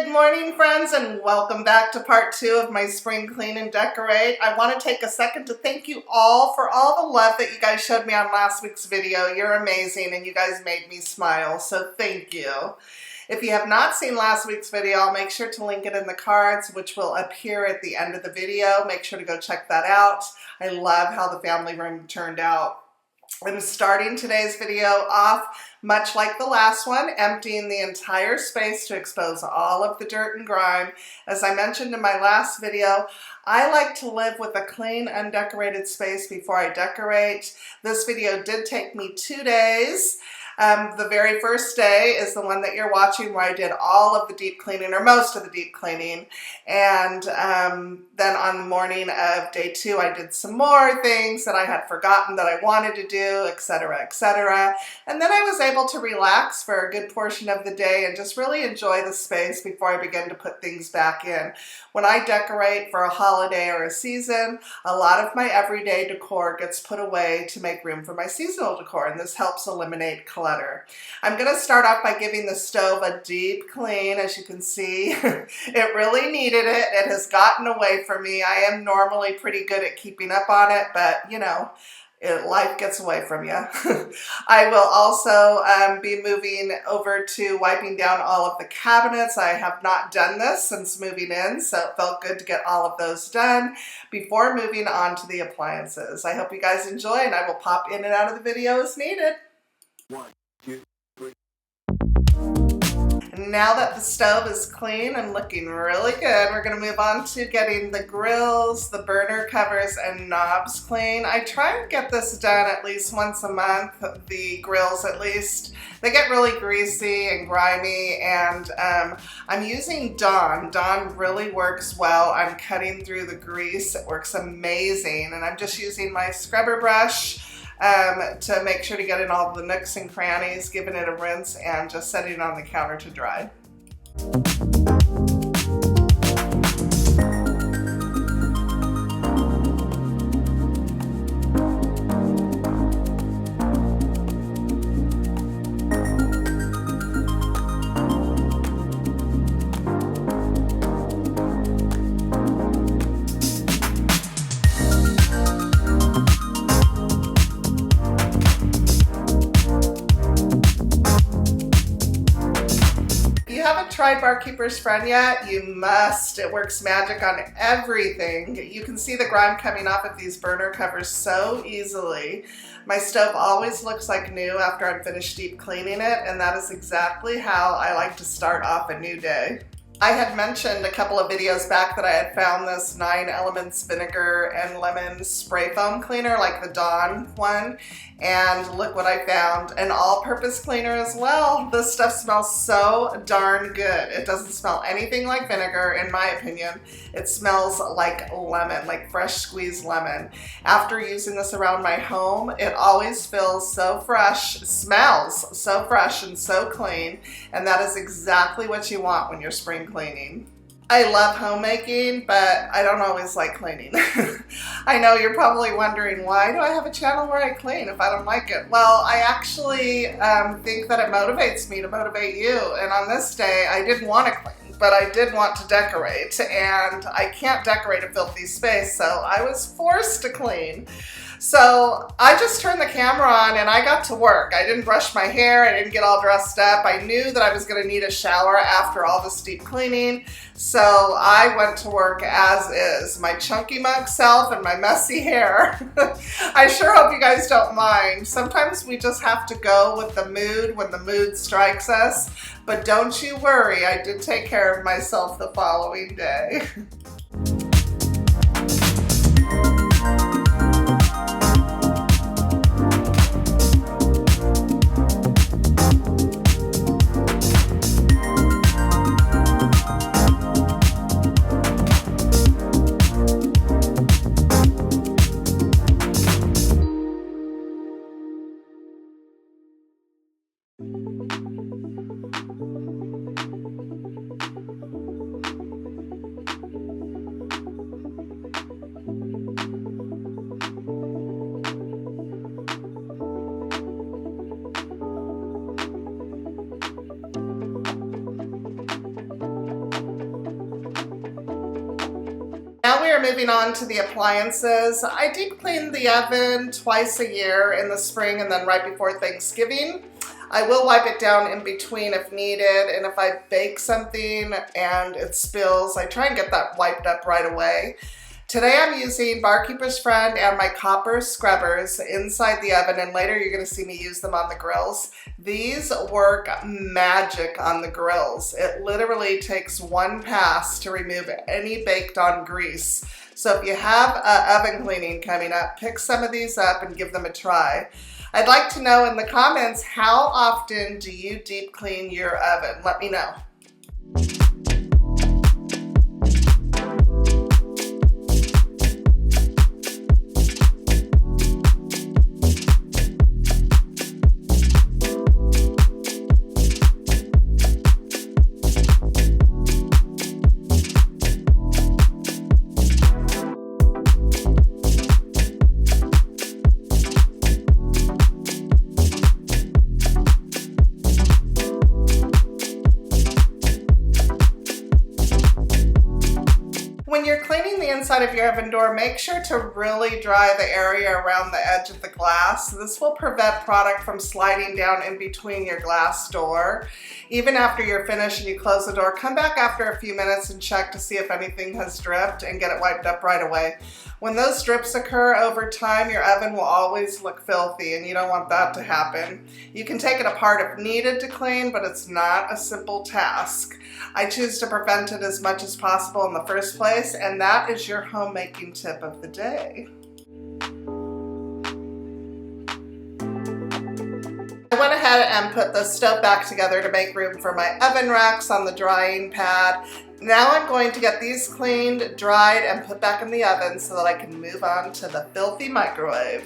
morning, friends, and welcome back to part 2 of my spring clean and decorate. I want to take a second to thank you all for all the love that you guys showed me on last week's video. You're amazing and you guys made me smile, so thank you. If you have not seen last week's video, I'll make sure to link it in the cards, which will appear at the end of the video. Make sure to go check that out. I love how the family room turned out. I'm starting today's video off much like the last one, emptying the entire space to expose all of the dirt and grime. As I mentioned in my last video, I like to live with a clean, undecorated space before I decorate. This video did take me 2 days. The very first day is the one that you're watching where I did all of the deep cleaning, or most of the deep cleaning. And then on the morning of day 2, I did some more things that I had forgotten that I wanted to do, etc., etc. And then I was able to relax for a good portion of the day and just really enjoy the space before I begin to put things back in. When I decorate for a holiday or a season, a lot of my everyday decor gets put away to make room for my seasonal decor, and this helps eliminate clutter. I'm going to start off by giving the stove a deep clean. As you can see, it really needed it. It has gotten away from me. I am normally pretty good at keeping up on it, but you know, life gets away from you. I will also be moving over to wiping down all of the cabinets. I have not done this since moving in, so it felt good to get all of those done before moving on to the appliances. I hope you guys enjoy, and I will pop in and out of the video as needed. 1, 2, 3. Now that the stove is clean and looking really good, we're going to move on to getting the grills, the burner covers, and knobs clean. I try and get this done at least once a month, the grills at least. They get really greasy and grimy, and I'm using Dawn. Dawn really works well. I'm cutting through the grease. It works amazing, and I'm just using my scrubber brush to make sure to get in all the nooks and crannies, giving it a rinse, and just setting it on the counter to dry. Tried Barkeeper's Friend yet? You must. It works magic on everything. You can see the grime coming off of these burner covers so easily. My stove always looks like new after I'm finished deep cleaning it, and that is exactly how I like to start off a new day. I had mentioned a couple of videos back that I had found this 9 Elements vinegar and lemon spray foam cleaner, like the Dawn one, and look what I found, an all-purpose cleaner as well. This stuff smells so darn good. It doesn't smell anything like vinegar, in my opinion. It smells like lemon, like fresh squeezed lemon. After using this around my home, it always feels so fresh, smells so fresh and so clean, and that is exactly what you want when you're spring cleaning. I love homemaking, but I don't always like cleaning. I know you're probably wondering, why do I have a channel where I clean if I don't like it? Well, I actually think that it motivates me to motivate you. And on this day, I didn't want to clean, but I did want to decorate. And I can't decorate a filthy space, so I was forced to clean. So I just turned the camera on and I got to work. I didn't brush my hair, I didn't get all dressed up. I knew that I was going to need a shower after all this deep cleaning, so I went to work as is. My chunky mug self and my messy hair. I sure hope you guys don't mind. Sometimes we just have to go with the mood when the mood strikes us, but don't you worry, I did take care of myself the following day. are moving on to the appliances. I deep clean the oven twice a year, in the spring and then right before Thanksgiving. I will wipe it down in between if needed, and if I bake something and it spills, I try and get that wiped up right away. Today I'm using Barkeeper's Friend and my copper scrubbers inside the oven, and later you're going to see me use them on the grills. These work magic on the grills. It literally takes one pass to remove any baked on grease. So if you have oven cleaning coming up, pick some of these up and give them a try. I'd like to know in the comments, how often do you deep clean your oven? Let me know. When you're cleaning the inside of your oven door, make sure to really dry the area around the edge of the glass. This will prevent product from sliding down in between your glass door. Even after you're finished and you close the door, come back after a few minutes and check to see if anything has dripped and get it wiped up right away. When those drips occur over time, your oven will always look filthy, and you don't want that to happen. You can take it apart if needed to clean, but it's not a simple task. I choose to prevent it as much as possible in the first place, and that is your homemaking tip of the day. I went ahead and put the stove back together to make room for my oven racks on the drying pad. Now I'm going to get these cleaned, dried, and put back in the oven so that I can move on to the filthy microwave.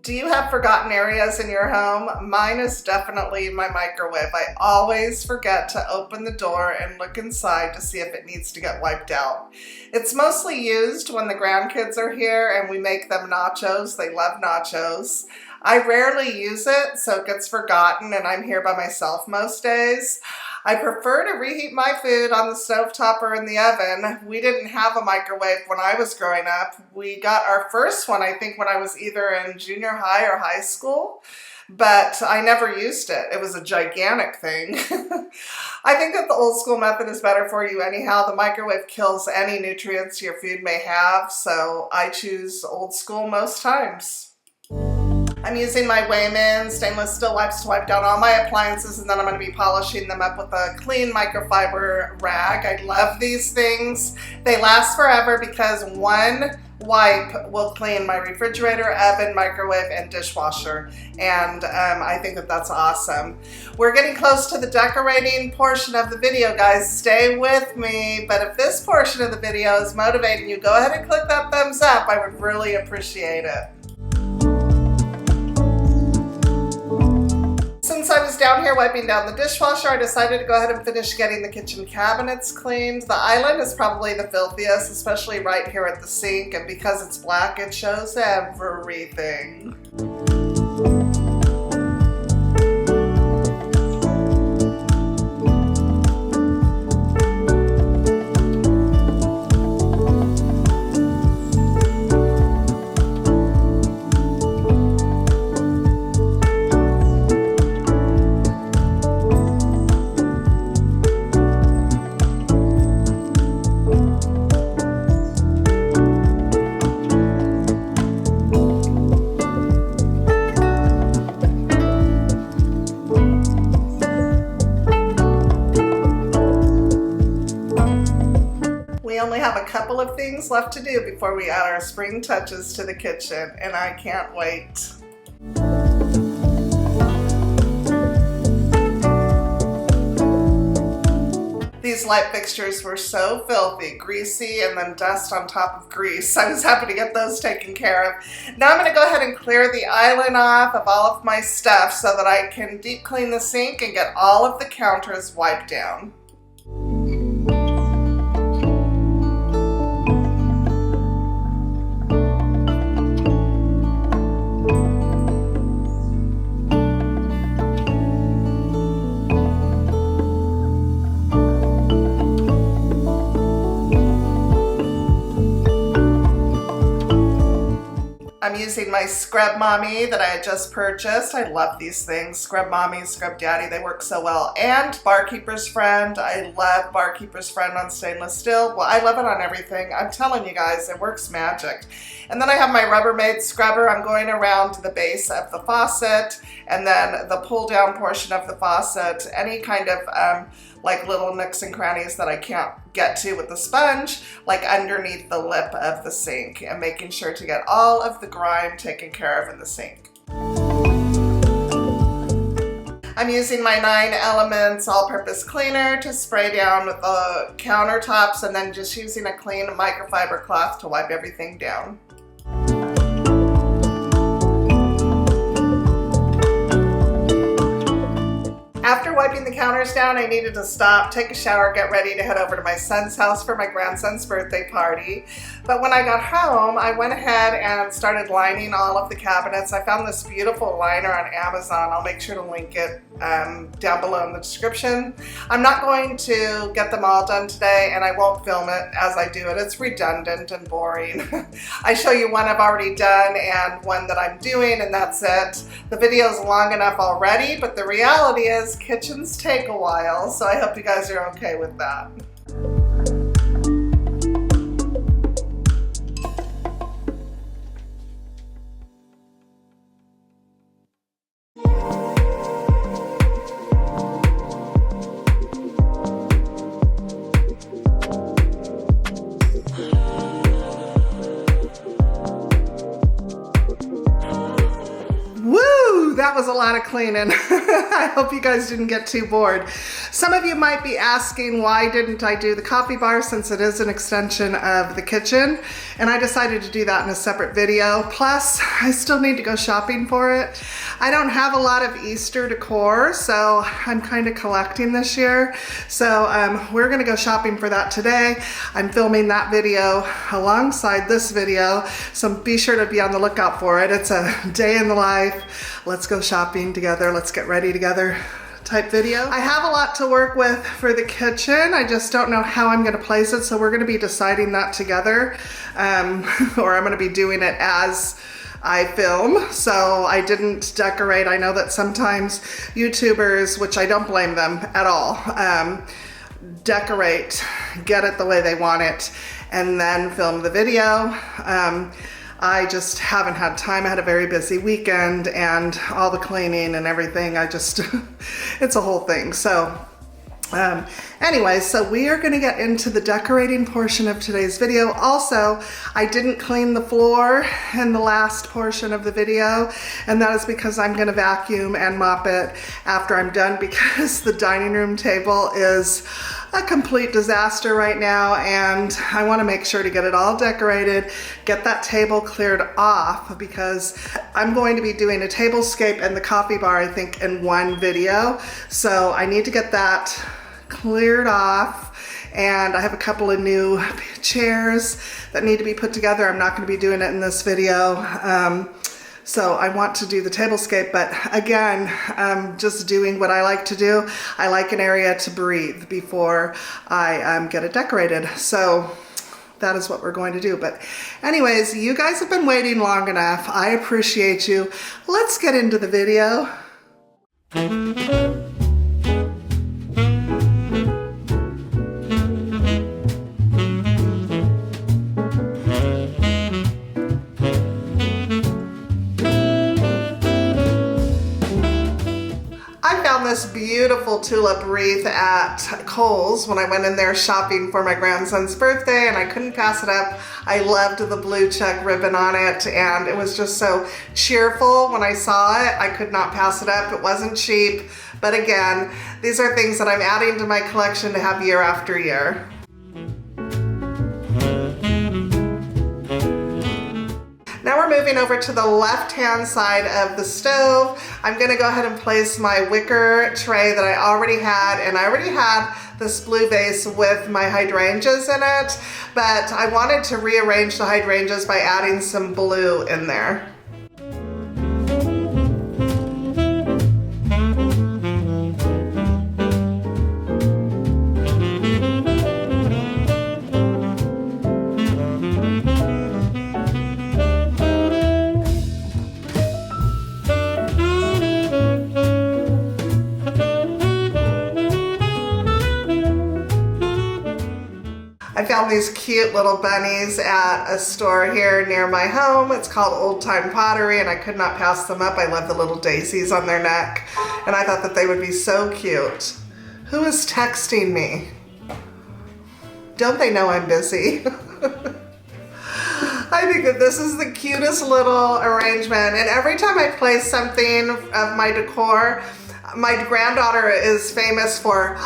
Do you have forgotten areas in your home? Mine is definitely my microwave. I always forget to open the door and look inside to see if it needs to get wiped out. It's mostly used when the grandkids are here and we make them nachos. They love nachos. I rarely use it, so it gets forgotten, and I'm here by myself most days. I prefer to reheat my food on the stovetop or in the oven. We didn't have a microwave when I was growing up. We got our first one, I think, when I was either in junior high or high school, but I never used it. It was a gigantic thing. I think that the old school method is better for you anyhow. The microwave kills any nutrients your food may have, so I choose old school most times. I'm using my Wayman stainless steel wipes to wipe down all my appliances, and then I'm going to be polishing them up with a clean microfiber rag. I love these things. They last forever because one wipe will clean my refrigerator, oven, microwave, and dishwasher, and I think that that's awesome. We're getting close to the decorating portion of the video, guys. Stay with me, but if this portion of the video is motivating you, go ahead and click that thumbs up. I would really appreciate it. Since I was down here wiping down the dishwasher, I decided to go ahead and finish getting the kitchen cabinets cleaned. The island is probably the filthiest, especially right here at the sink, and because it's black, it shows everything. have a couple of things left to do before we add our spring touches to the kitchen, and I can't wait. These light fixtures were so filthy, greasy, and then dust on top of grease. I was happy to get those taken care of. Now I'm going to go ahead and clear the island off of all of my stuff so that I can deep clean the sink and get all of the counters wiped down. I'm using my Scrub Mommy that I had just purchased. I love these things. Scrub Mommy, Scrub Daddy, they work so well. And Barkeeper's Friend. I love Barkeeper's Friend on stainless steel. Well, I love it on everything. I'm telling you guys, it works magic. And then I have my Rubbermaid scrubber. I'm going around the base of the faucet and then the pull down portion of the faucet. Any kind of like little nooks and crannies that I can't get to with the sponge, like underneath the lip of the sink, and making sure to get all of the grime taken care of in the sink. I'm using my 9 Elements all-purpose cleaner to spray down the countertops, and then just using a clean microfiber cloth to wipe everything down. After wiping the counters down, I needed to stop, take a shower, get ready to head over to my son's house for my grandson's birthday party. But when I got home, I went ahead and started lining all of the cabinets. I found this beautiful liner on Amazon. I'll make sure to link it down below in the description. I'm not going to get them all done today, and I won't film it as I do it. It's redundant and boring. I show you one I've already done and one that I'm doing, and that's it. The video is long enough already, but the reality is kitchens take a while, so I hope you guys are okay with that. That was a lot of cleaning. I hope you guys didn't get too bored. Some of you might be asking, why didn't I do the coffee bar, since it is an extension of the kitchen, and I decided to do that in a separate video. Plus, I still need to go shopping for it. I don't have a lot of Easter decor, so I'm kind of collecting this year. So we're gonna go shopping for that today. I'm filming that video alongside this video, so be sure to be on the lookout for it. It's a day in the life. Let's go shopping together, let's get ready together type video. I have a lot to work with for the kitchen. I just don't know how I'm gonna place it, so we're gonna be deciding that together, or I'm gonna be doing it as I film. So I didn't decorate. I know that sometimes YouTubers, which I don't blame them at all, decorate, get it the way they want it, and then film the video. I just haven't had time. I had a very busy weekend and all the cleaning and everything. It's a whole thing. So anyway, so we are gonna get into the decorating portion of today's video. Also, I didn't clean the floor in the last portion of the video, and that is because I'm gonna vacuum and mop it after I'm done, because the dining room table is a complete disaster right now, and I want to make sure to get it all decorated, get that table cleared off, because I'm going to be doing a tablescape and the coffee bar, I think, in one video. So I need to get that cleared off, and I have a couple of new chairs that need to be put together. I'm not going to be doing it in this video. So I want to do the tablescape, but again, just doing what I like to do. I like an area to breathe before I get it decorated. So that is what we're going to do. But anyways, you guys have been waiting long enough. I appreciate you. Let's get into the video. This beautiful beautiful tulip wreath at Kohl's when I went in there shopping for my grandson's birthday, and I couldn't pass it up. I loved the blue check ribbon on it, and it was just so cheerful when I saw it. I could not pass it up. It wasn't cheap, but again, these are things that I'm adding to my collection to have year after year. Now we're moving over to the left-hand side of the stove. I'm gonna go ahead and place my wicker tray that I already had, and I already had this blue vase with my hydrangeas in it, but I wanted to rearrange the hydrangeas by adding some blue in there. I found these cute little bunnies at a store here near my home. It's called Old Time Pottery, and I could not pass them up. I love the little daisies on their neck, and I thought that they would be so cute. Who is texting me? Don't they know I'm busy? I think that this is the cutest little arrangement, and every time I place something of my decor, my granddaughter is famous for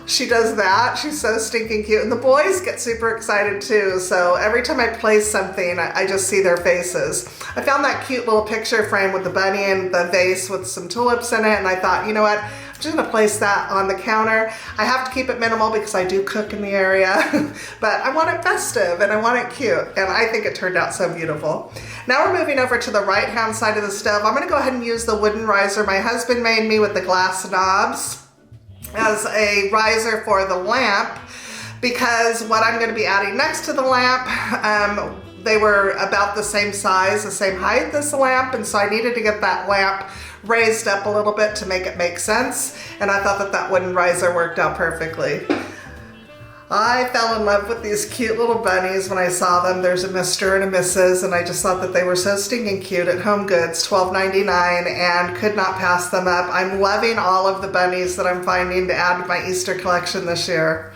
she does that. She's so stinking cute. And the boys get super excited too. So every time I place something, I just see their faces. I found that cute little picture frame with the bunny and the vase with some tulips in it. And I thought, you know what? I'm just gonna place that on the counter. I have to keep it minimal because I do cook in the area, but I want it festive and I want it cute. And I think it turned out so beautiful. Now we're moving over to the right-hand side of the stove. I'm gonna go ahead and use the wooden riser my husband made me with the glass knobs as a riser for the lamp, because what I'm going to be adding next to the lamp, they were about the same size, the same height as the lamp, and so I needed to get that lamp raised up a little bit to make it make sense, and I thought that that wooden riser worked out perfectly. I fell in love with these cute little bunnies when I saw them. There's a Mr. and a Mrs. and I just thought that they were so stinking cute at Home Goods, $12.99, and could not pass them up. I'm loving all of the bunnies that I'm finding to add to my Easter collection this year.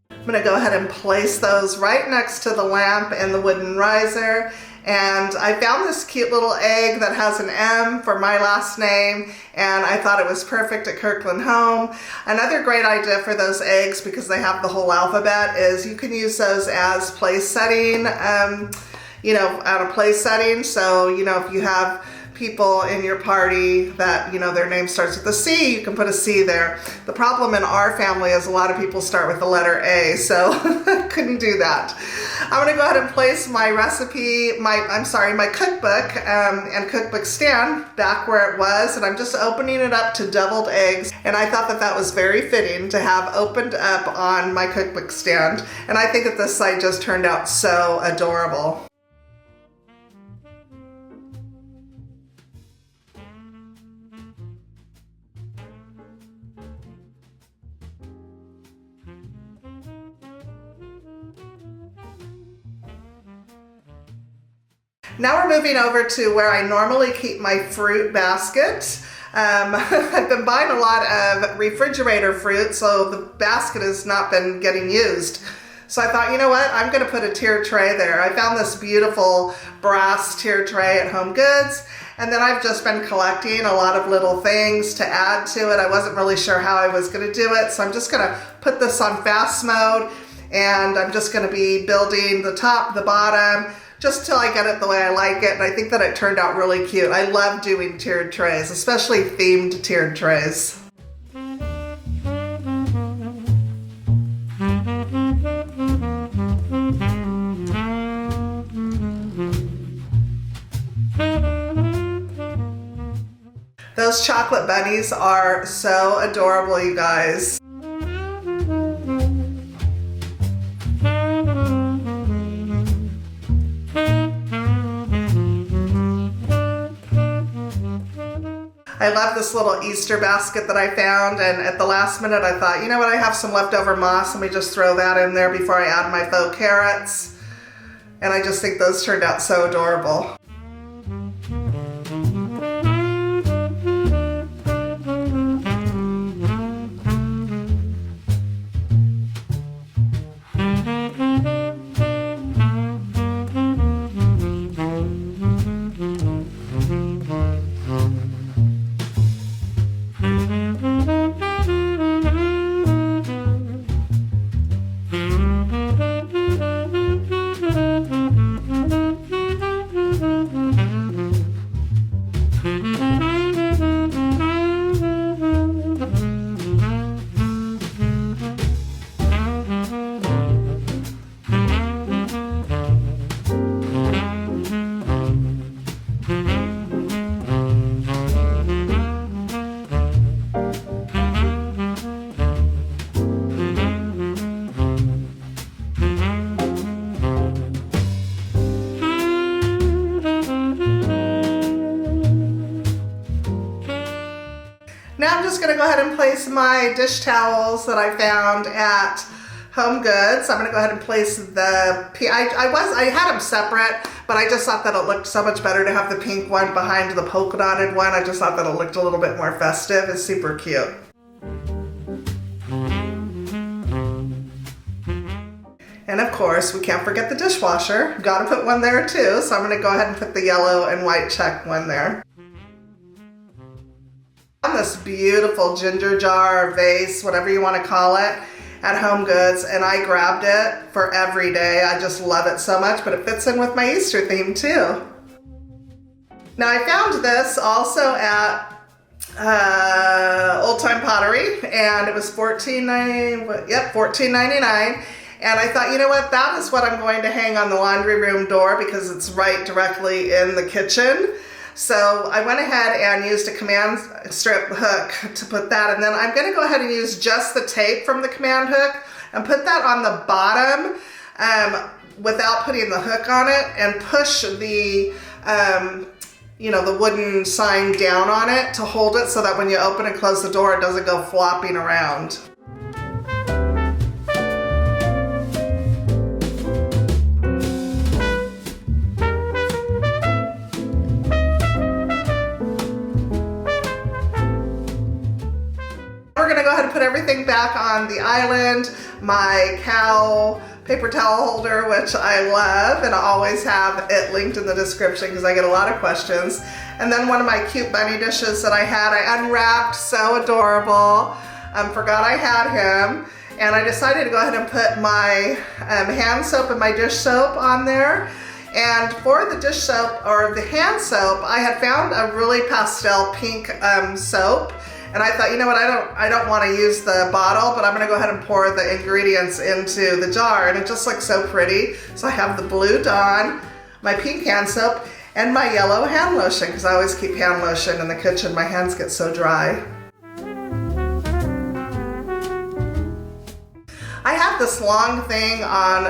I'm gonna go ahead and place those right next to the lamp and the wooden riser. And I found this cute little egg that has an M for my last name, and I thought it was perfect at Kirkland Home. Another great idea for those eggs, because they have the whole alphabet, is you can use those as place setting, you know, at a place setting. So, you know, if you have people in your party that, you know, their name starts with a C, you can put a C there. The problem in our family is a lot of people start with the letter A, so I couldn't do that. I'm gonna go ahead and place my recipe, my cookbook and cookbook stand back where it was, and I'm just opening it up to deviled eggs, and I thought that that was very fitting to have opened up on my cookbook stand, and I think that this side just turned out so adorable. Now we're moving over to where I normally keep my fruit basket. I've been buying a lot of refrigerator fruit, so the basket has not been getting used. So I thought, you know what, I'm gonna put a tier tray there. I found this beautiful brass tier tray at Home Goods, and then I've just been collecting a lot of little things to add to it. I wasn't really sure how I was gonna do it, so I'm just gonna put this on fast mode, and I'm just gonna be building the top, the bottom, just till I get it the way I like it, and I think that it turned out really cute. I love doing tiered trays, especially themed tiered trays. Those chocolate bunnies are so adorable, you guys. I love this little Easter basket that I found, and at the last minute I thought, you know what, I have some leftover moss, let me just throw that in there before I add my faux carrots. And I just think those turned out so adorable. Now I'm just going to go ahead and place my dish towels that I found at Home Goods. I'm going to go ahead and place the I had them separate, but I just thought that it looked so much better to have the pink one behind the polka dotted one. I just thought that it looked a little bit more festive. It's super cute. And of course, we can't forget the dishwasher. Got to put one there too, so I'm going to go ahead and put the yellow and white check one there. This beautiful ginger jar or vase, whatever you want to call it, at Home Goods, and I grabbed it for every day. I just love it so much, but it fits in with my Easter theme too. Now I found this also at Old Time Pottery, and it was $14.99. And I thought, you know what, that is what I'm going to hang on the laundry room door because it's right directly in the kitchen. So I went ahead and used a command strip hook to put that, and then I'm going to go ahead and use just the tape from the command hook and put that on the bottom without putting the hook on it, and push the you know, the wooden sign down on it to hold it so that when you open and close the door, it doesn't go flopping around. We're gonna go ahead and put everything back on the island. My cow paper towel holder, which I love, and I always have it linked in the description because I get a lot of questions. And then one of my cute bunny dishes that I had, I unwrapped, so adorable. Forgot I had him. And I decided to go ahead and put my hand soap and my dish soap on there. And for the dish soap, or the hand soap, I had found a really pastel pink soap. And I thought, you know what, I don't want to use the bottle, but I'm going to go ahead and pour the ingredients into the jar. And it just looks so pretty. So I have the Blue Dawn, my pink hand soap, and my yellow hand lotion, because I always keep hand lotion in the kitchen. My hands get so dry. I had this long thing on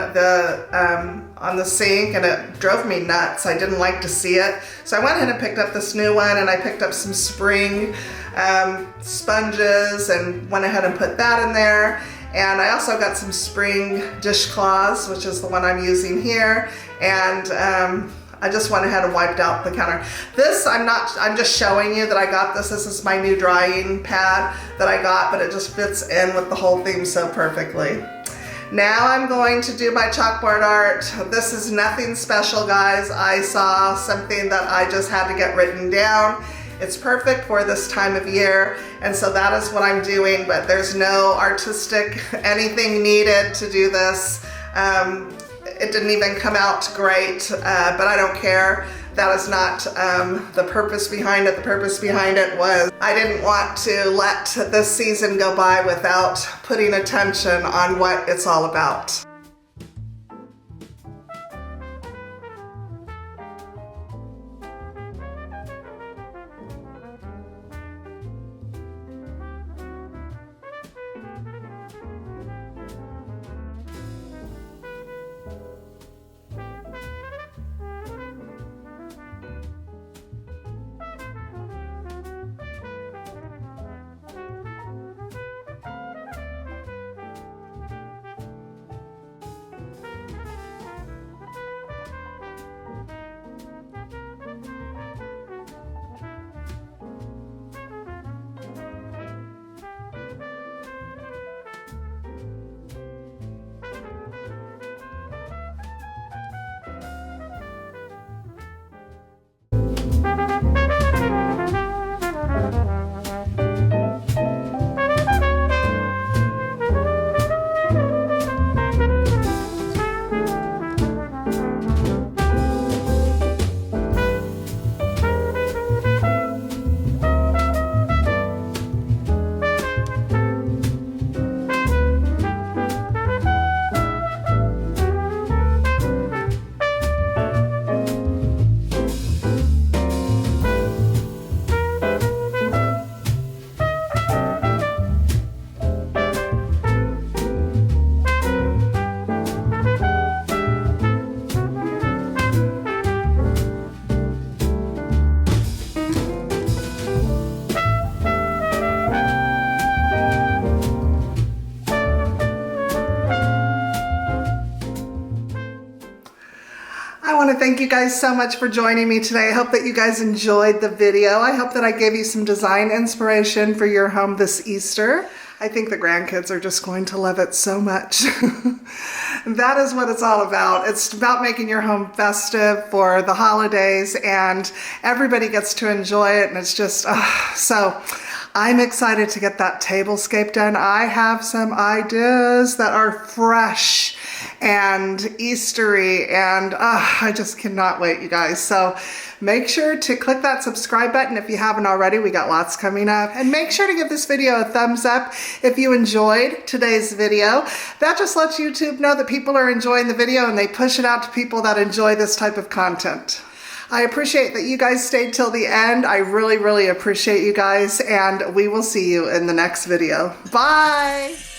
the sink, and it drove me nuts. I didn't like to see it. So I went ahead and picked up this new one, and I picked up some spring sponges and went ahead and put that in there. And I also got some spring dishcloths, which is the one I'm using here. And I just went ahead and wiped out the counter. This, I'm just showing you that I got this. This is my new drying pad that I got, but it just fits in with the whole theme so perfectly. Now I'm going to do my chalkboard art. This is nothing special, guys. I saw something that I just had to get written down. It's perfect for this time of year, and so that is what I'm doing, but there's no artistic anything needed to do this. It didn't even come out great, but I don't care. That is not the purpose behind it. The purpose behind it was I didn't want to let this season go by without putting attention on what it's all about. thank you guys so much for joining me today. I hope that you guys enjoyed the video. I hope that I gave you some design inspiration for your home this Easter. I think the grandkids are just going to love it so much. That is what it's all about. It's about making your home festive for the holidays, and everybody gets to enjoy it, and it's just, so I'm excited to get that tablescape done. I have some ideas that are fresh and Eastery, and I just cannot wait, you guys. So make sure to click that subscribe button if you haven't already. We got lots coming up. And make sure to give this video a thumbs up if you enjoyed today's video. That just lets YouTube know that people are enjoying the video, and they push it out to people that enjoy this type of content. I appreciate that you guys stayed till the end. I really, really appreciate you guys, and we will see you in the next video. Bye!